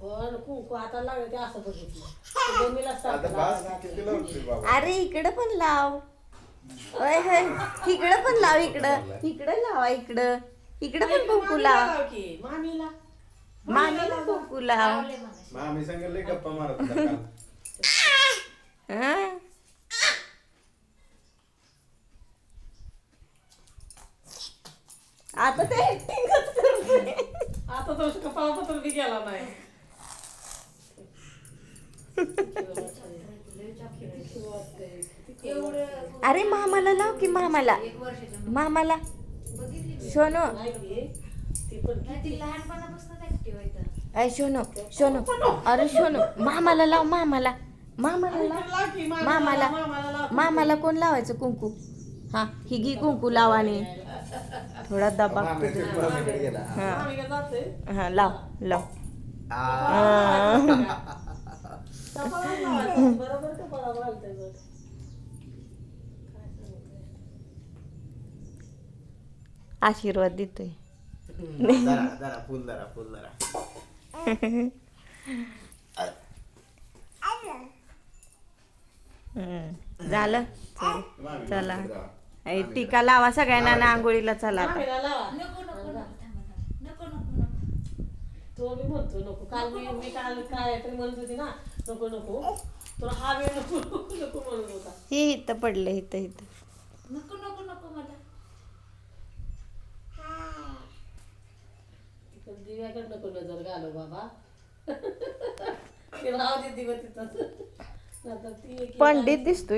पण कुंकू आता लागलं ते असं बघितलं जमीला सारखं अरे इकडं पण लाव. होय होय इकडं पण लाव. इकडं लावा. इकडं पण कुंकू लाव. मामीला मामीला कुंकू लाव. मामी सांगितले गप्पा मारत होता काल. हं? आता ते actingच करतोय. आता तो कपाळापत्र बी गेला नाही अरे मामाला लाव की मामाला. मामाला सोनू. अय सोनू अरे सोनू मामाला लाव. मामाला मामाला कोण लावायचं कुंकू. हा ही घी कुंकू लावाने थोडा दबा. हा लाव. बरोबर कपाळा घालतोय बघ. आशीर्वाद देतोय. जरा फुल जरा. झालं चला. टीका लावा सगळ्यांना ना आंघोळीला चला आता. मामीला लावा. तो मी म्हणतो नको. काल मी काल काय तरी म्हणत होती ना नको तुला हा वेळ नको म्हणत होता. हे इथं पडलं इथं. दिव्याकडे नको नजर घालव बाबा. ते राहू दे दिवस तिथं. पंडित दिसतोय.